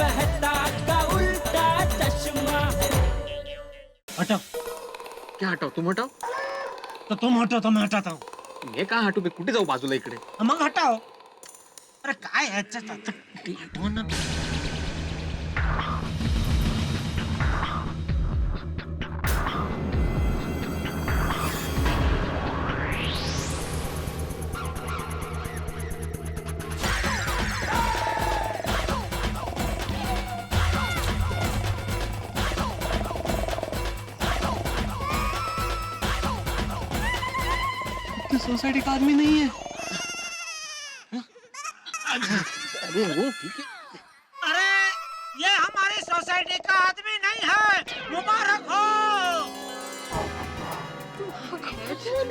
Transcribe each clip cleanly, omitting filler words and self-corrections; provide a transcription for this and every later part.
कहता का उल्टा चश्मा। हटाओ। क्या हटाव? तुम हटाव? तो तुम हटो तो मैं हटाता हूँ। मी का हटू? मी कुठे जाऊ बाजूला इकडे? मग हटाओ. अरे काय ह्याच्यात आता हटव ना. सोसाइटी का आदमी नहीं है. अरे वो ठीक है. अरे ये हमारी सोसाइटी का आदमी नहीं है. मुबारक हो.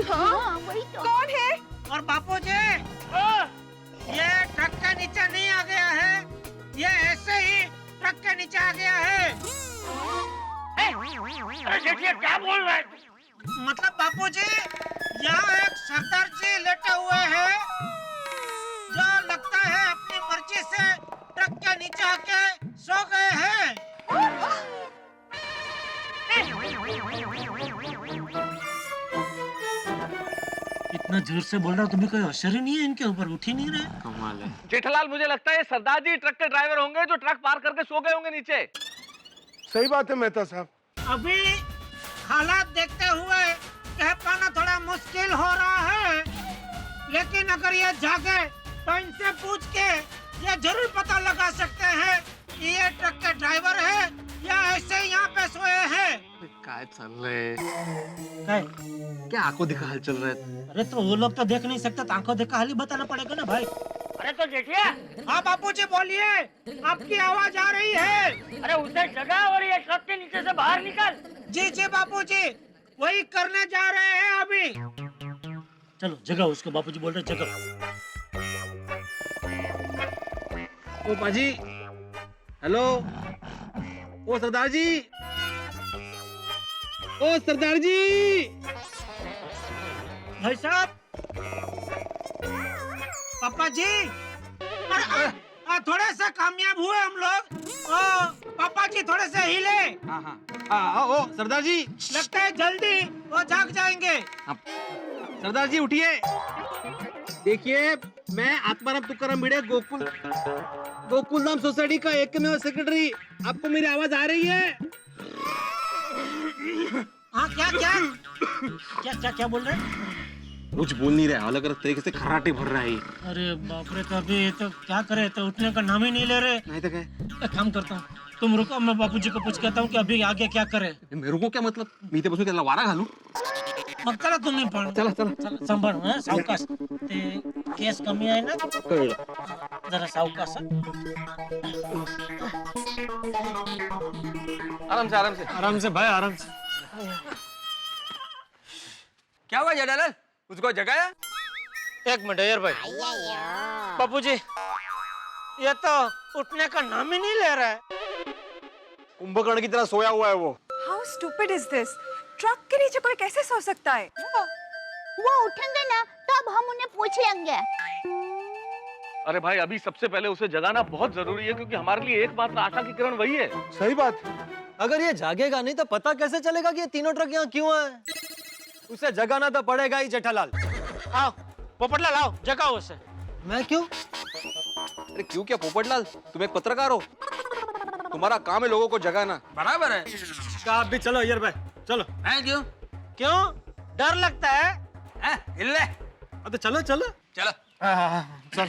हाँ, वही तो. कौन है? और बापू जी ये ट्रक के नीचे नहीं आ गया है. ये ऐसे ही ट्रक के नीचे आ गया है. देखिए क्या बोल रहे हैं? मतलब बापू जी यहाँ एक सरदार जी लेटे हुए हैं जो लगता है अपनी मर्जी से ट्रक के नीचे आके सो गए हैं. इतना जोर से बोल रहा हूँ तुम्हें कोई असर ही नहीं है इनके ऊपर. उठ ही नहीं रहे. कमाल है. जेठालाल मुझे लगता है सरदार जी ट्रक के ड्राइवर होंगे जो ट्रक पार करके सो गए होंगे नीचे. सही बात है मेहता साहब. अभी हालात देखते हुए कह पाना थोड़ा मुश्किल हो रहा है, लेकिन अगर ये जागे तो इनसे पूछ के ये जरूर पता लगा सकते हैं कि ये ट्रक के ड्राइवर है या ऐसे यहाँ पे सोए हैं. काय चाललंय? क्या आंखों दिखा हाल चल रहा है? अरे तो वो लोग तो देख नहीं सकते, तो आंखों देखा हाल ही बताना पड़ेगा ना भाई. अरे तो जेठिया, हाँ बापूजी बोलिए, आपकी आवाज आ रही है. अरे उसे जगा और ये ट्रक के नीचे से बाहर निकल. जी जी बापूजी वही करने जा रहे हैं अभी. चलो जगाओ उसको. बापूजी बोल रहे जगाओ. ओ पाजी. हेलो. ओ सरदार जी. ओ सरदार जी. भाई साहब. पापा जी. थोड़े से कामयाब हुए हम लोग. पापा जी थोड़े से हिले. हाँ हाँ हाँ. ओ सरदार जी. लगता है जल्दी वो जाग जाएंगे. सरदार जी उठिए. देखिए मैं आत्माराम तुकाराम भिड़े गोकुल धाम सोसाइटी का एकमेव सेक्रेटरी. आपको मेरी आवाज आ रही है? हाँ क्या क्या क्या क्या क्या बोल रहे हैं? कुछ बोल नहीं रहा. अलग अलग तरीके से खर्राटे भर रहा है. अरे बाप रे. तो अभी तो क्या करे, तो उठने का नाम ही नहीं ले रहे. नहीं तो क्या? एक काम करता हूँ, तुम रुको, मैं बापूजी को पूछ कहता हूँ कि अभी आगे क्या करे. मेरे को क्या मतलब? मी ते बसून त्याला वारा घालू. मग चला तुम्ही पण. चला चला. सांभाळ सावकाश. ते केस कमी आहे ना, कळलं. जरा सावकाश. आराम से भाई आराम से. क्या हुआ जेठालाल? उसको जगाया? एक मिनट यार भाई. बापूजी ये तो उठने का नाम ही नहीं ले रहा है. कुंभकर्ण की तरह सोया हुआ है वो. How stupid is this? Truck के नीचे कोई कैसे सो सकता है? वो उठेंगे ना तब हम उन्हें पूछ लेंगे. अरे भाई अभी सबसे पहले उसे जगाना बहुत जरूरी है क्योंकि हमारे लिए एकमात्र आशा की किरण वही है. सही बात. अगर ये जागेगा नहीं तो पता कैसे चलेगा कि ये तीनों ट्रक यहाँ क्यों आए? उसे जगाना तो पड़ेगा ही जेठालाल. आओ पोपटलाल आओ, जगाओ उसे. मैं क्यों? अरे क्यों क्या पोपटलाल? तुम एक पत्रकार हो. तुम्हारा काम है लोगों को जगाना. बराबर है. आप भी चलो यार भाई. चलो. क्यों? क्यों डर लगता है? हिल ले. तो चलो चलो. चलो. चल.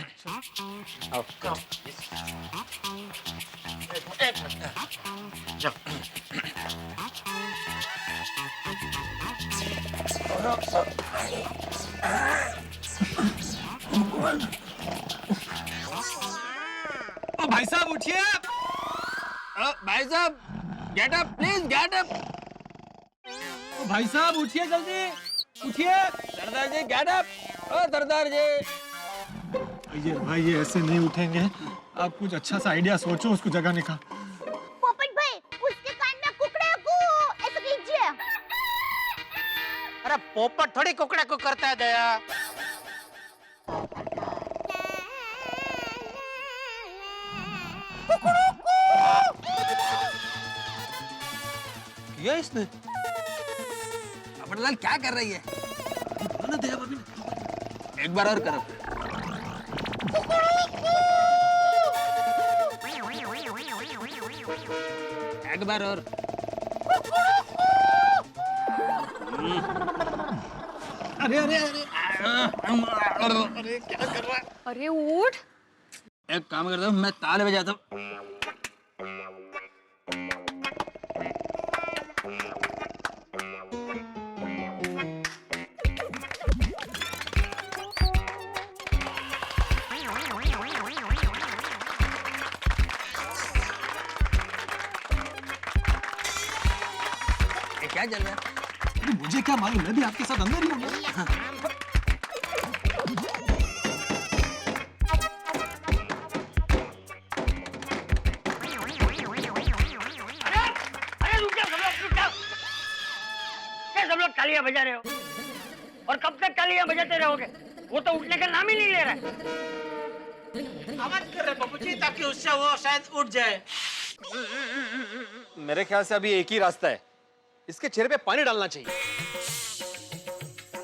ओ भाई साहब उठिए. भाई साहब get up please get up. भाई साहब उठिए जल्दी. उठिए. सरदार जी गेट अप. ओ सरदार जी. ये भाई ये ऐसे नहीं उठेंगे. आप कुछ अच्छा सा आइडिया सोचो उसको जगाने का. पोपट भाई उसके कान में कुकड़े को ऐसे कीजिए. अरे पोपट थोड़ी कुकड़े को करता है दया. दिया इसने। पटलाल क्या कर रही है? एक बार और करो। एक बार और। अरे अरे अरे अरे क्या कर रहा है? अरे उठ। एक काम करता हूँ, मैं ताले बजाता हूँ। क्या चल रहा है? मुझे क्या मालूम, मैं भी आपके साथ अंदर ही हूँ। सब लोग तालियां बजा रहे हो और कब तक तालियां बजाते रहोगे? वो तो उठने का नाम ही नहीं ले रहा है। आवाज कर रहे बाबूजी ताकि उससे वो शायद उठ जाए। मेरे ख्याल से अभी एक ही रास्ता है, इसके चेहरे पे पानी डालना चाहिए।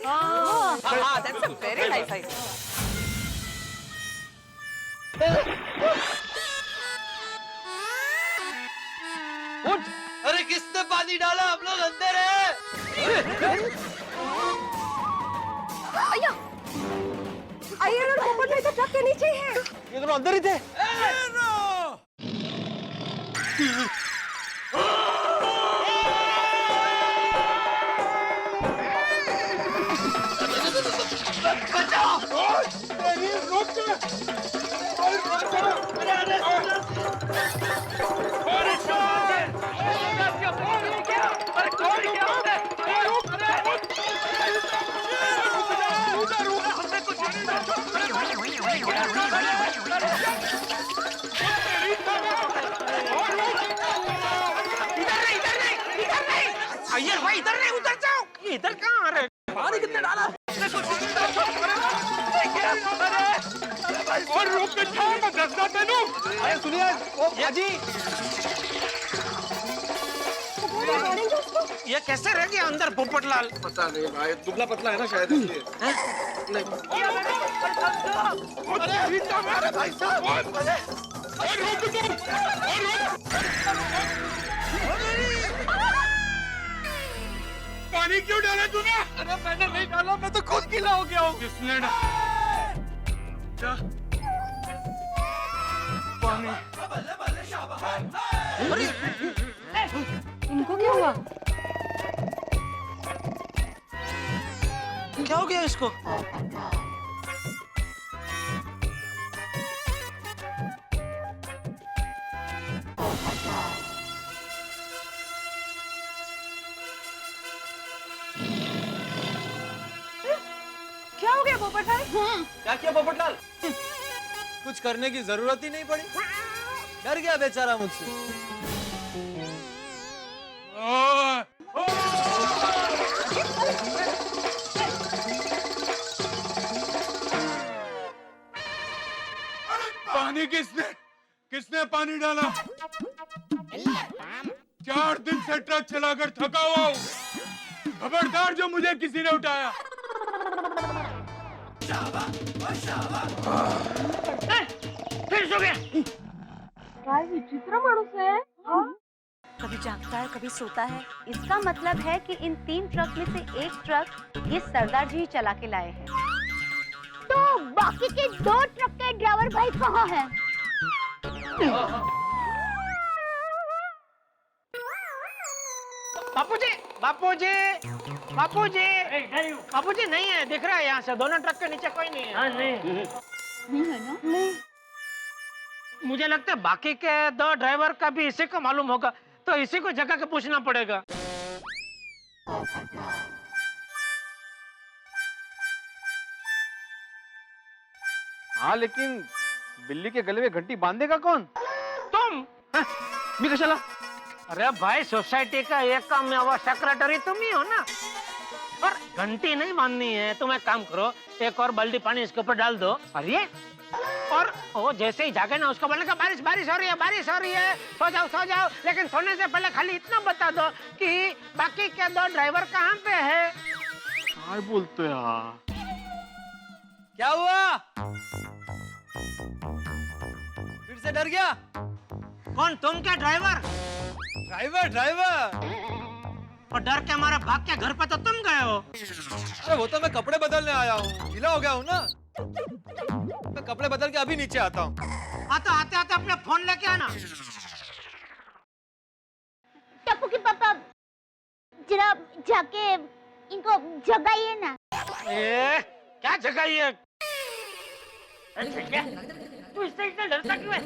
That's a very nice idea. उठ! अरे किसने पानी डाला? हम लोग अंदर हैं। आइए और पोपट भाई तो ट्रक के नीचे ही है। ये दोनों अंदर ही थे। अय्यर भाई इधर नहीं, उधर जाओ। ये इधर कहाँ आ रहे? पानी कितने डाला? और रोक के था, मैं दसना तेनू। अरे सुनिए, ओ बाजी, ये कैसे रह गया अंदर पोपटलाल? पता नहीं भाई, दुबला पतला है ना शायद इसलिए। अरे भाई साहब, पानी क्यों डाला तूने? अरे मैंने नहीं डाला, मैं तो खुद गीला हो गया हूँ। किसने डाला? पानी। इनको क्या हुआ? क्या हो गया इसको? क्या हो गया पोपट भाई? क्या किया पोपटलाल? कुछ करने की जरूरत ही नहीं पड़ी। डर गया बेचारा मुझसे। पानी किसने पानी डाला? 4 दिन से ट्रक चलाकर थका हुआ हूँ। खबरदार जो मुझे किसी ने उठाया। फिर सो गया। विचित्र मानुस है। कभी जागता है, कभी सोता है। इसका मतलब है कि इन 3 ट्रक में से एक ट्रक ये सरदार जी चला के लाए हैं। तो बाकी के 2 ट्रक के ड्राइवर भाई कहाँ हैं? बापूजी, बापूजी, बापूजी, बापूजी नहीं है, दिख रहा है यहाँ से। दोनों ट्रक के नीचे कोई नहीं है। हाँ नहीं है ना? नहीं। मुझे लगता है बाकी के 2 ड्राइवर का भी इसी को मालूम होगा, तो इसी को जगह के पूछना पड़ेगा। हाँ लेकिन बिल्ली के गले में घंटी बांधेगा कौन? तुम? मी कशाला? अरे भाई, सोसाइटी का एक काम में वो सेक्रेटरी तुम ही हो ना। और घंटी नहीं बांधनी है, तुम एक काम करो, एक और बाल्टी पानी इसके ऊपर डाल दो। अरे और वो जैसे ही जागे ना उसको बोलने का बारिश बारिश हो रही है, सो जाओ, लेकिन सोने से पहले खाली इतना बता दो कि बाकी के 2 ड्राइवर कहाँ पे है। काय बोलतोय हा? क्या हुआ? फिर से डर गया? कौन, तुम क्या ड्राइवर? ड्राइवर और डर के हमारे भाग के घर पे तो तुम गए हो। अरे वो तो मैं कपड़े बदलने आया हूँ, गीला हो गया हूँ ना। मैं कपड़े बदल के अभी नीचे आता हूँ। हाँ तो आते आते अपने फोन लेके आना। टप्पू के पापा जरा जाके इनको जगाइए ना। क्या जगाइए? तू इससे इतना डरता क्यों है?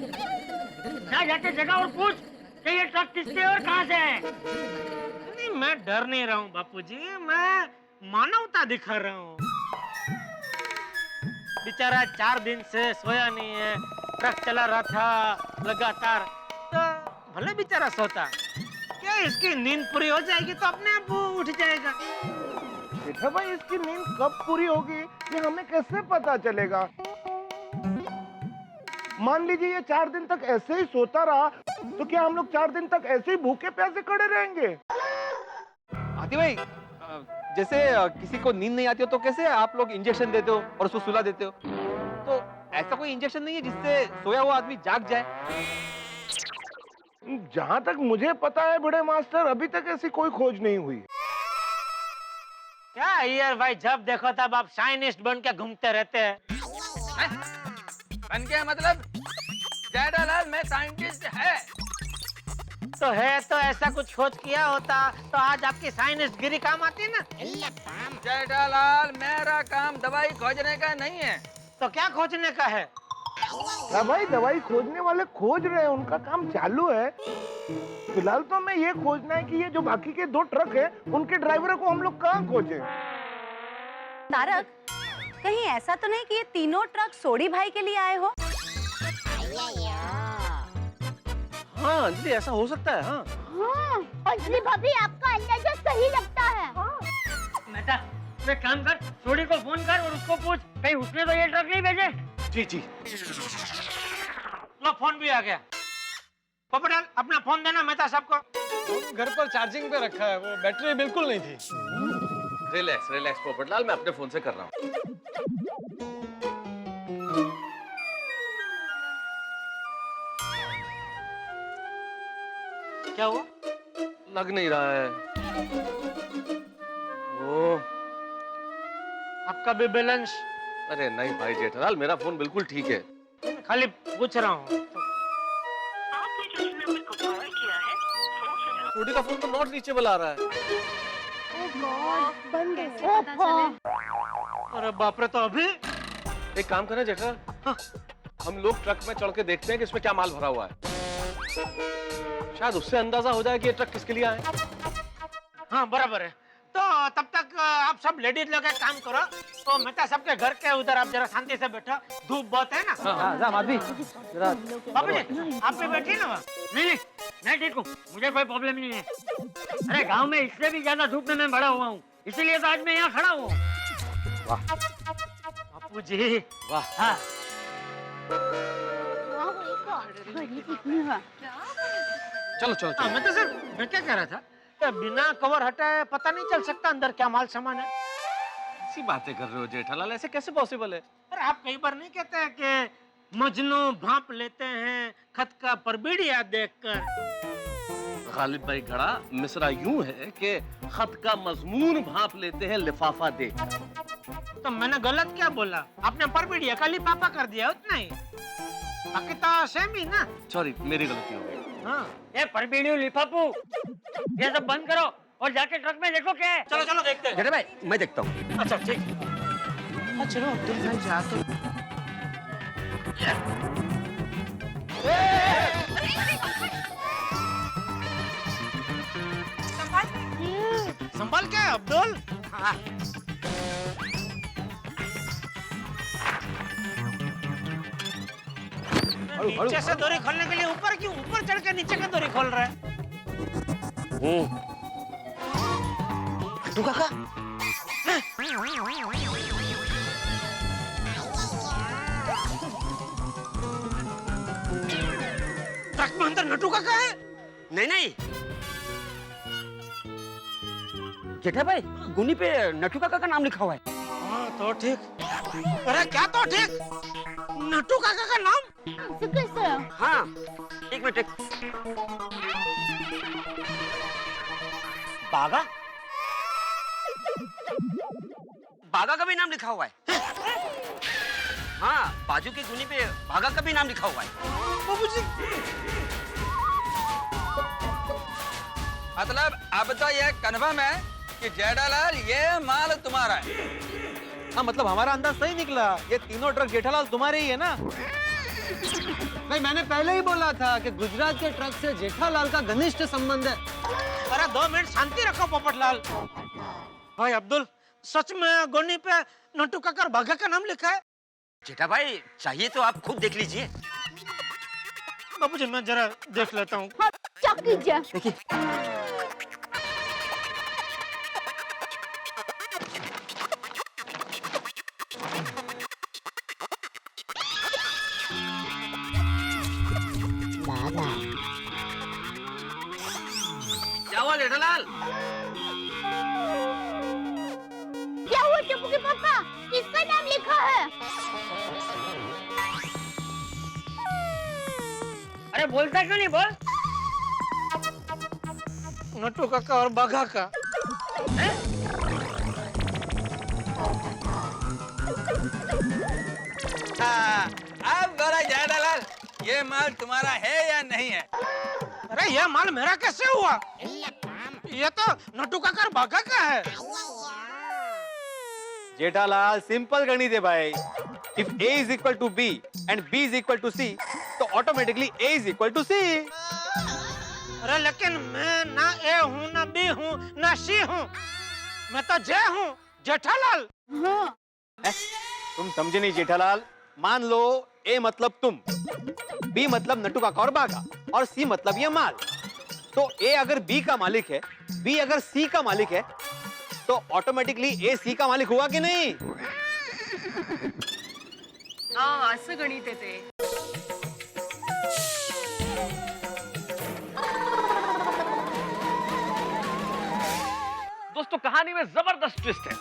जा जाके जगह और पूछ कि ये ट्रक किसके और कहाँ से है। नहीं, मैं डर नहीं रहा हूँ बापूजी, मैं मानवता दिखा रहा हूँ। बेचारा 4 दिन से सोया नहीं है, ट्रक चला रहा था लगातार, तो भले बेचारा सोता, क्या इसकी नींद पूरी हो जाएगी तो अपने आप वो उठ जाएगा। जेठा भाई, इसकी नींद कब पूरी होगी ये हमें कैसे पता चलेगा? मान लीजिए ये 4 दिन तक ऐसे ही सोता रहा तो क्या हम लोग 4 दिन तक ऐसे ही भूखे प्यासे खड़े रहेंगे? आती भाई, जैसे किसी को नींद नहीं आती हो तो कैसे आप लोग इंजेक्शन देते हो और उसको सुला देते हो, तो ऐसा कोई इंजेक्शन नहीं है जिससे सोया हुआ आदमी जाग जाए? जहाँ तक मुझे पता है बड़े मास्टर, अभी तक ऐसी कोई खोज नहीं हुई। क्या यार भाई, जब देखो तब आप साइंटिस्ट बन के घूमते रहते हैं। बन गया मतलब? जेठालाल मैं साइंटिस्ट है। तो है तो ऐसा कुछ खोज किया होता तो आज आपकी साइंटिस्ट गिरी काम आती ना। जेठालाल मेरा काम दवाई खोजने का नहीं है। तो क्या खोजने का है? हाँ भाई, दवाई खोजने वाले खोज रहे हैं, उनका काम चालू है। फिलहाल तो हमें ये खोजना है कि ये जो बाकी के 2 ट्रक हैं, उनके ड्राइवरों को हम लोग कहाँ खोजें? तारक, कहीं ऐसा तो नहीं कि ये तीनों ट्रक सोडी भाई के लिए आए हो? हाँ अंजलि, ऐसा हो सकता है। हाँ अंजलि भाभी, आपका अंदाजा सही लगता है। बेटा तू एक काम कर, सोडी को फोन कर और उसको पूछ कहीं उसने तो ये ट्रक नहीं भेजे। जी। लो, फोन भी आ गया। पोपटलाल, अपना फोन देना मेहता साहब को। घर पर चार्जिंग पे रखा है, वो बैटरी बिल्कुल नहीं थी। रिलैक्स पोपटलाल, मैं अपने फोन से कर रहा हूँ। क्या हुआ? लग नहीं रहा है। ओ, आपका भी बैलेंस? अरे नहीं भाई जेठालाल, मेरा फोन बिल्कुल ठीक है। खाली पूछ रहा हूँ। छोटी का फोन तो नॉट रीचेबल आ रहा है। अरे बाप रे, तो अभी एक काम करें जेठालाल, हम लोग ट्रक में चढ़ के देखते हैं कि इसमें क्या माल भरा हुआ है। शायद उससे अंदाजा हो जाए कि ये ट्रक किसके लिए आए। हाँ बराबर है। तो तब तक आप सब लेडीज लोग एक काम करो, तो मेहता सबके घर के उधर आप जरा शांति से बैठो, धूप बहुत है ना। बाबू जी, आप भी बैठिए ना वहाँ। नहीं, मैं ठीक हूँ, मुझे कोई प्रॉब्लम नहीं है। अरे गांव में इससे भी ज्यादा धूप में मैं बड़ा हुआ हूँ, इसीलिए तो आज मैं यहाँ खड़ा हूँ। बापू जी, वाह। हाँ। चलो मैं तो सर, मैं क्या कह रहा था, बिना कवर हटाए पता नहीं चल सकता अंदर क्या माल सामान है। ऐसी बातें कर रहे हो जेठालाल, ऐसे कैसे पॉसिबल है? अरे आप कई बार नहीं कहते हैं कि मजनू भांप लेते हैं खत का परबिड़िया देखकर। गालिब भाई घड़ा, मिसरा यूं है कि खत का मजमून भांप लेते हैं लिफाफा देख। तो मैंने गलत क्या बोला? आपने परबिड़िया का लिफाफा कर दिया, उतना ही। बाकी तो सेम ही ना। सॉरी, मेरी गलती हो गई। हाँ। ये परबीड़ियों लिफाफू, ये सब बंद करो और जाके ट्रक में देखो क्या है। चलो देखते हैं। जेठा भाई, मैं देखता हूँ। अच्छा ठीक। चलो अब्दुल भाई जा तो। संभाल के अब्दुल। हाँ। नीचे से डोरी खोलने के लिए ऊपर क्यों? ऊपर चढ़ के नीचे का डोरी खोल रहा है। तू काका, ट्रक में अंदर नटू काका है? नहीं नहीं जेठा भाई गुनी पे नटू काका का नाम लिखा हुआ है। हाँ तो ठीक। अरे क्या तो ठीक? नटू काका का नाम? ऐसे कैसे? हाँ एक मिनट बागा बागा का भी नाम लिखा हुआ है। हाँ बाजू की गुनी पे बागा का भी नाम लिखा हुआ है। बाबूजी मतलब अब तो ये कन्फर्म है कि जेठालाल ये माल तुम्हारा है। हाँ मतलब हमारा अंदाज सही निकला, ये तीनों ट्रक जेठालाल तुम्हारे ही है ना? नहीं, मैंने पहले ही बोला था कि गुजरात के ट्रक से जेठालाल का घनिष्ठ संबंध है। अरे 2 मिनट शांति रखो पोपटलाल। भाई अब्दुल, सच में गोनी पे नटू काका और बागा का नाम लिखा है? जेठा भाई चाहिए तो आप खुद देख लीजिए। बाबूजी मैं जरा देख लेता हूँ। हाँ, चेक कीजिए। देखिए क्या हुआ जेठालाल? क्या हुआ टप्पू के पापा? किसका नाम लिखा है? अरे बोलता क्यों नहीं बोल? नटू काका और बागा का। हाँ, अब बोला जेठालाल ये माल तुम्हारा है या नहीं है? अरे ये माल मेरा कैसे हुआ? ये तो नटू काका और बागा का है। जेठालाल सिंपल गणित है भाई। If A is equal to B and B is equal to C, तो automatically A is equal to C। अरे लेकिन मैं ना ए हूँ ना बी हूँ ना सी हूँ, मैं तो जे हूँ, जेठालाल। हाँ। तुम समझे नहीं जेठालाल। मान लो A मतलब तुम, B मतलब नटू काका और बागा, और C मतलब ये माल। तो A अगर B का मालिक है, B अगर C का मालिक है, तो ऑटोमेटिकली A C का मालिक हुआ कि नहीं? हाँ, असं गणित आहे ते। दोस्तों कहानी में जबरदस्त ट्विस्ट है।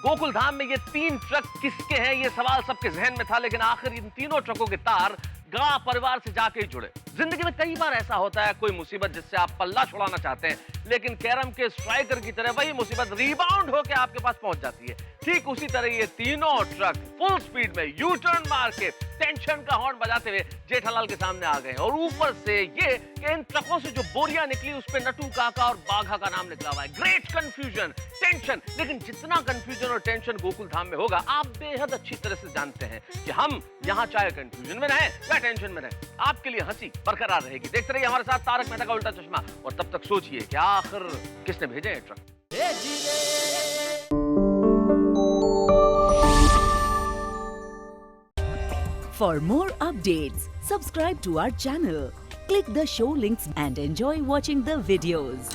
गोकुल धाम में ये 3 ट्रक किसके हैं ये सवाल सबके जहन में था, लेकिन आखिर इन तीनों ट्रकों के तार गा परिवार से जाके ही जुड़े। जिंदगी में कई बार ऐसा होता है, कोई मुसीबत जिससे आप पल्ला छुड़ाना चाहते हैं, लेकिन कैरम के स्ट्राइकर की तरह वही मुसीबत रीबाउंड होकर आपके पास पहुंच जाती है। ठीक उसी तरह ये तीनों ट्रक फुल स्पीड में यू टर्न मार के टेंशन का हॉर्न बजाते हुए जेठालाल के सामने आ गए। और ऊपर से ये कि इन ट्रकों से जो बोरियां निकली उस पे नटू काका और बाघा का नाम निकला हुआ है। Great confusion, tension. लेकिन जितना कंफ्यूजन और टेंशन गोकुल धाम में होगा, आप बेहद अच्छी तरह से जानते हैं कि हम यहाँ चाहे कंफ्यूजन में रहें या टेंशन में रहें, आपके लिए हंसी बरकरार रहेगी। देखते रहिए हमारे साथ तारक मेहता का उल्टा चश्मा, और तब तक सोचिए कि आखिर किसने भेजे हैं truck. For more updates, subscribe to our channel, click the show links and enjoy watching the videos.